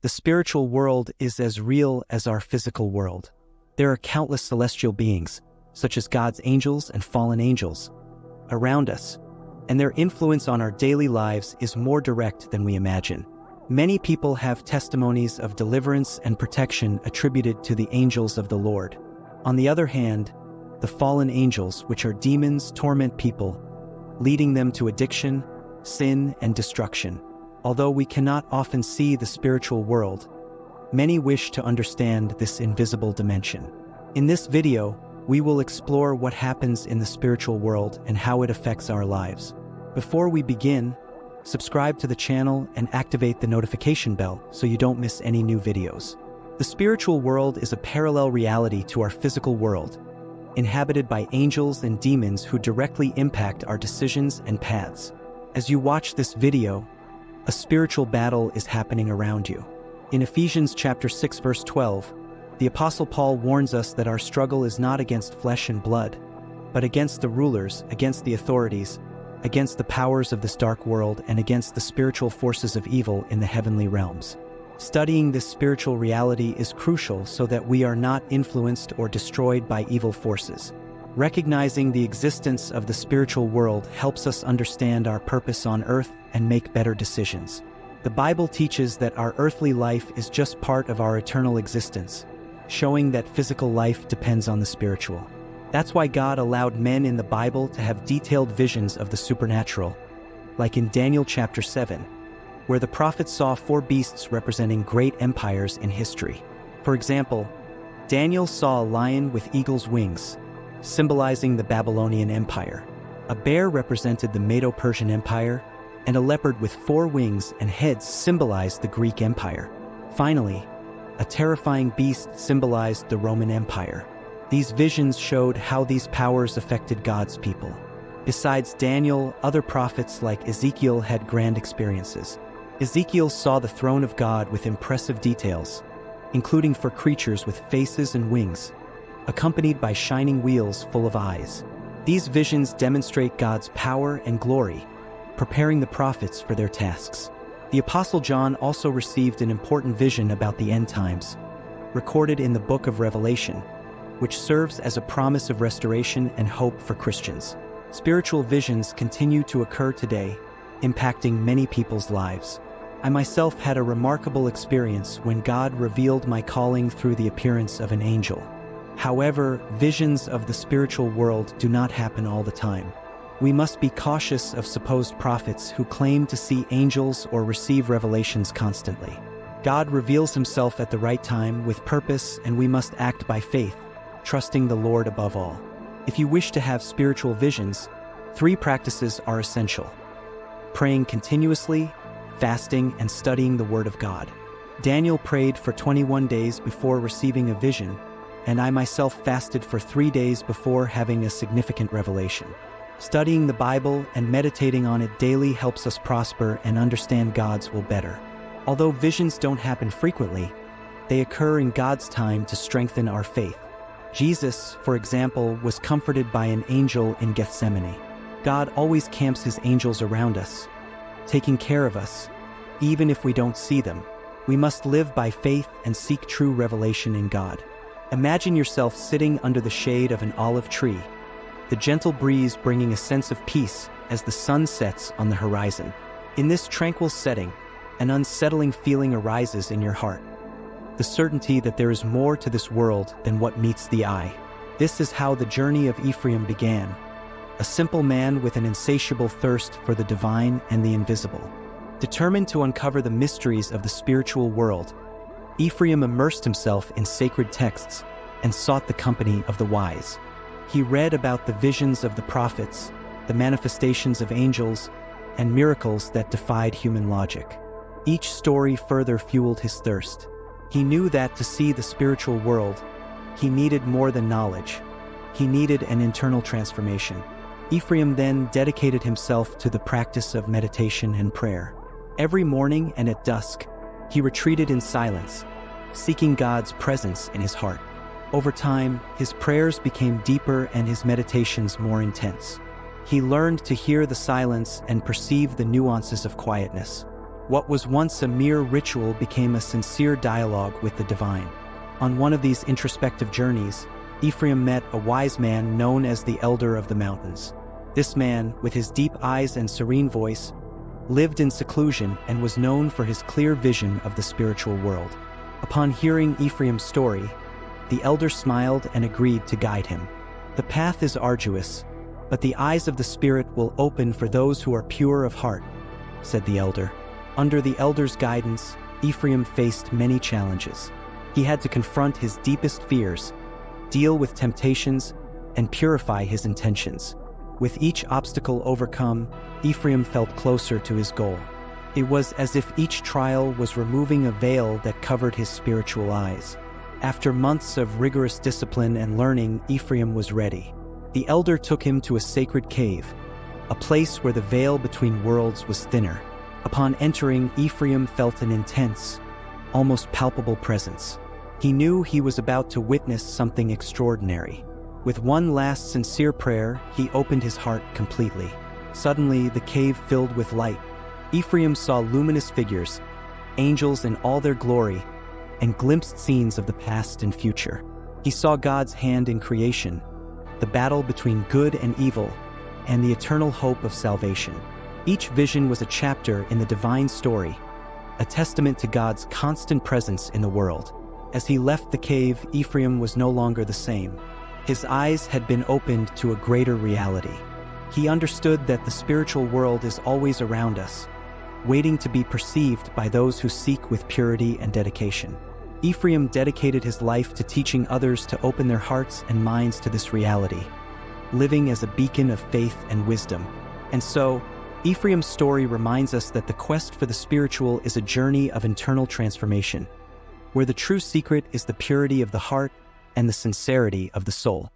The spiritual world is as real as our physical world. There are countless celestial beings, such as God's angels and fallen angels, around us, and their influence on our daily lives is more direct than we imagine. Many people have testimonies of deliverance and protection attributed to the angels of the Lord. On the other hand, the fallen angels, which are demons, torment people, leading them to addiction, sin, and destruction. Although we cannot often see the spiritual world, many wish to understand this invisible dimension. In this video, we will explore what happens in the spiritual world and how it affects our lives. Before we begin, subscribe to the channel and activate the notification bell so you don't miss any new videos. The spiritual world is a parallel reality to our physical world, inhabited by angels and demons who directly impact our decisions and paths. As you watch this video, a spiritual battle is happening around you. In Ephesians chapter 6 verse 12, the Apostle Paul warns us that our struggle is not against flesh and blood, but against the rulers, against the authorities, against the powers of this dark world, and against the spiritual forces of evil in the heavenly realms. Studying this spiritual reality is crucial so that we are not influenced or destroyed by evil forces. Recognizing the existence of the spiritual world helps us understand our purpose on earth and make better decisions. The Bible teaches that our earthly life is just part of our eternal existence, showing that physical life depends on the spiritual. That's why God allowed men in the Bible to have detailed visions of the supernatural, like in Daniel chapter 7, where the prophet saw 4 beasts representing great empires in history. For example, Daniel saw a lion with eagle's wings, symbolizing the Babylonian Empire. A bear represented the Medo-Persian Empire, and a leopard with 4 wings and heads symbolized the Greek Empire. Finally, a terrifying beast symbolized the Roman Empire. These visions showed how these powers affected God's people. Besides Daniel, other prophets like Ezekiel had grand experiences. Ezekiel saw the throne of God with impressive details, including for creatures with faces and wings, accompanied by shining wheels full of eyes. These visions demonstrate God's power and glory, preparing the prophets for their tasks. The Apostle John also received an important vision about the end times, recorded in the book of Revelation, which serves as a promise of restoration and hope for Christians. Spiritual visions continue to occur today, impacting many people's lives. I myself had a remarkable experience when God revealed my calling through the appearance of an angel. However, visions of the spiritual world do not happen all the time. We must be cautious of supposed prophets who claim to see angels or receive revelations constantly. God reveals himself at the right time with purpose, and we must act by faith, trusting the Lord above all. If you wish to have spiritual visions, 3 practices are essential: praying continuously, fasting, and studying the Word of God. Daniel prayed for 21 days before receiving a vision, and I myself fasted for 3 days before having a significant revelation. Studying the Bible and meditating on it daily helps us prosper and understand God's will better. Although visions don't happen frequently, they occur in God's time to strengthen our faith. Jesus, for example, was comforted by an angel in Gethsemane. God always camps his angels around us, taking care of us, even if we don't see them. We must live by faith and seek true revelation in God. Imagine yourself sitting under the shade of an olive tree, the gentle breeze bringing a sense of peace as the sun sets on the horizon. In this tranquil setting, an unsettling feeling arises in your heart, the certainty that there is more to this world than what meets the eye. This is how the journey of Ephraim began, a simple man with an insatiable thirst for the divine and the invisible. Determined to uncover the mysteries of the spiritual world, Ephraim immersed himself in sacred texts and sought the company of the wise. He read about the visions of the prophets, the manifestations of angels, and miracles that defied human logic. Each story further fueled his thirst. He knew that to see the spiritual world, he needed more than knowledge. He needed an internal transformation. Ephraim then dedicated himself to the practice of meditation and prayer. Every morning and at dusk, he retreated in silence, seeking God's presence in his heart. Over time, his prayers became deeper and his meditations more intense. He learned to hear the silence and perceive the nuances of quietness. What was once a mere ritual became a sincere dialogue with the divine. On one of these introspective journeys, Ephraim met a wise man known as the Elder of the Mountains. This man, with his deep eyes and serene voice, lived in seclusion and was known for his clear vision of the spiritual world. Upon hearing Ephraim's story, the elder smiled and agreed to guide him. "The path is arduous, but the eyes of the Spirit will open for those who are pure of heart," said the elder. Under the elder's guidance, Ephraim faced many challenges. He had to confront his deepest fears, deal with temptations, and purify his intentions. With each obstacle overcome, Ephraim felt closer to his goal. It was as if each trial was removing a veil that covered his spiritual eyes. After months of rigorous discipline and learning, Ephraim was ready. The elder took him to a sacred cave, a place where the veil between worlds was thinner. Upon entering, Ephraim felt an intense, almost palpable presence. He knew he was about to witness something extraordinary. With one last sincere prayer, he opened his heart completely. Suddenly, the cave filled with light. Ephraim saw luminous figures, angels in all their glory, and glimpsed scenes of the past and future. He saw God's hand in creation, the battle between good and evil, and the eternal hope of salvation. Each vision was a chapter in the divine story, a testament to God's constant presence in the world. As he left the cave, Ephraim was no longer the same. His eyes had been opened to a greater reality. He understood that the spiritual world is always around us, waiting to be perceived by those who seek with purity and dedication. Ephraim dedicated his life to teaching others to open their hearts and minds to this reality, living as a beacon of faith and wisdom. And so, Ephraim's story reminds us that the quest for the spiritual is a journey of internal transformation, where the true secret is the purity of the heart and the sincerity of the soul.